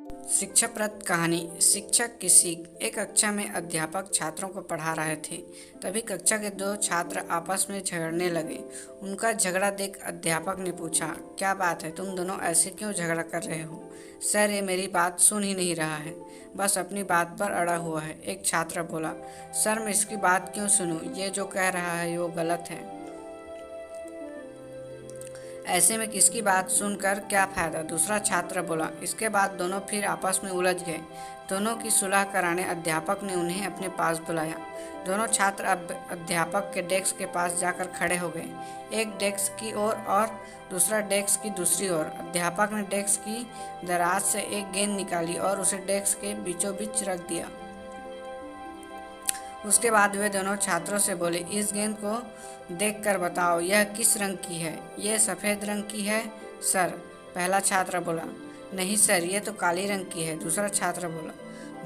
शिक्षाप्रद कहानी। शिक्षक की सीख। एक कक्षा में अध्यापक छात्रों को पढ़ा रहे थे। तभी कक्षा के दो छात्र आपस में झगड़ने लगे। उनका झगड़ा देख अध्यापक ने पूछा, क्या बात है, तुम दोनों ऐसे क्यों झगड़ा कर रहे हो? सर, ये मेरी बात सुन ही नहीं रहा है, बस अपनी बात पर अड़ा हुआ है। एक छात्र बोला, सर मैं इसकी बात क्यों सुनूं? ये जो कह रहा है वो गलत है। ऐसे में किसकी बात सुनकर क्या फायदा? दूसरा छात्र बोला। इसके बाद दोनों फिर आपस में उलझ गए। दोनों की सुलह कराने अध्यापक ने उन्हें अपने पास बुलाया। दोनों छात्र अब अध्यापक के डेस्क के पास जाकर खड़े हो गए, एक डेस्क की ओर और दूसरा डेस्क की दूसरी ओर। अध्यापक ने डेस्क की दराज से एक गेंद निकाली और उसे डेस्क के बीचों बीच रख दिया। उसके बाद वे दोनों छात्रों से बोले, इस गेंद को देखकर बताओ यह किस रंग की है? यह सफ़ेद रंग की है सर। पहला छात्र बोला। नहीं सर, ये तो काली रंग की है। दूसरा छात्र बोला।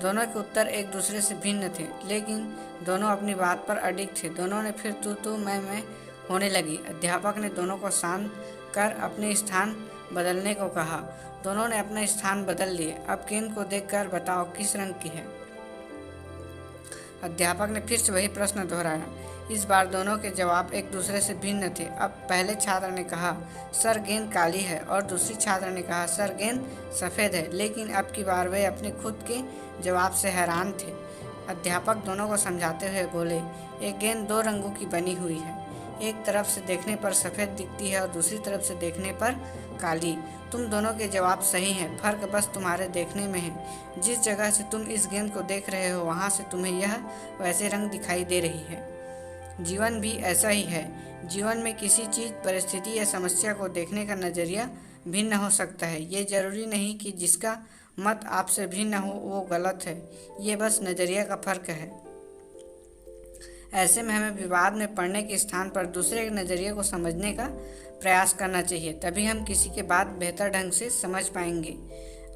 दोनों के उत्तर एक दूसरे से भिन्न थे, लेकिन दोनों अपनी बात पर अडिग थे। दोनों ने फिर तू मैं होने लगी। अध्यापक ने दोनों को शांत कर अपने स्थान बदलने को कहा। दोनों ने अपना स्थान बदल लिए। अब गेंद को देखकर बताओ किस रंग की है? अध्यापक ने फिर से वही प्रश्न दोहराया। इस बार दोनों के जवाब एक दूसरे से भिन्न थे। अब पहले छात्र ने कहा, सर गेंद काली है, और दूसरी छात्र ने कहा, सर गेंद सफ़ेद है। लेकिन अब की बार वे अपने खुद के जवाब से हैरान थे। अध्यापक दोनों को समझाते हुए बोले, एक गेंद दो रंगों की बनी हुई है। एक तरफ से देखने पर सफ़ेद दिखती है और दूसरी तरफ से देखने पर काली। तुम दोनों के जवाब सही हैं, फ़र्क बस तुम्हारे देखने में है। जिस जगह से तुम इस गेंद को देख रहे हो वहाँ से तुम्हें यह वैसे रंग दिखाई दे रही है। जीवन भी ऐसा ही है। जीवन में किसी चीज़, परिस्थिति या समस्या को देखने का नज़रिया भिन्न हो सकता है। ये ज़रूरी नहीं कि जिसका मत आपसे भिन्न हो वो गलत है, ये बस नज़रिया का फ़र्क है। ऐसे में हमें विवाद में पड़ने के स्थान पर दूसरे के नज़रिए को समझने का प्रयास करना चाहिए। तभी हम किसी के बात बेहतर ढंग से समझ पाएंगे,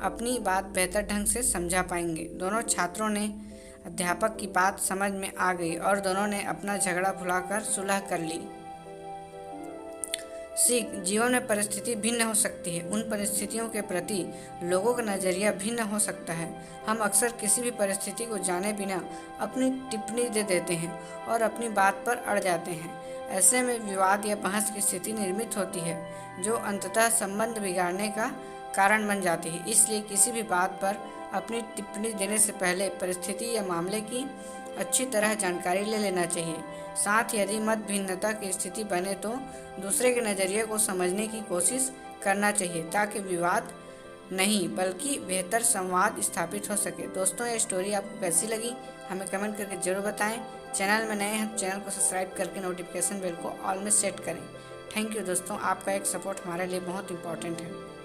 अपनी बात बेहतर ढंग से समझा पाएंगे। दोनों छात्रों ने अध्यापक की बात समझ में आ गई और दोनों ने अपना झगड़ा भुलाकर सुलह कर ली। सीख। जीवन में परिस्थिति भिन्न हो सकती है। उन परिस्थितियों के प्रति लोगों का नज़रिया भिन्न हो सकता है। हम अक्सर किसी भी परिस्थिति को जाने बिना अपनी टिप्पणी दे देते हैं और अपनी बात पर अड़ जाते हैं। ऐसे में विवाद या बहस की स्थिति निर्मित होती है, जो अंततः संबंध बिगाड़ने का कारण बन जाती है। इसलिए किसी भी बात पर अपनी टिप्पणी देने से पहले परिस्थिति या मामले की अच्छी तरह जानकारी ले लेना चाहिए। साथ ही यदि मत भिन्नता की स्थिति बने तो दूसरे के नज़रिए को समझने की कोशिश करना चाहिए, ताकि विवाद नहीं बल्कि बेहतर संवाद स्थापित हो सके। दोस्तों, ये स्टोरी आपको कैसी लगी हमें कमेंट करके ज़रूर बताएं। चैनल में नए हैं, चैनल को सब्सक्राइब करके नोटिफिकेशन बेल को ऑल में सेट करें। थैंक यू दोस्तों, आपका एक सपोर्ट हमारे लिए बहुत इंपॉर्टेंट है।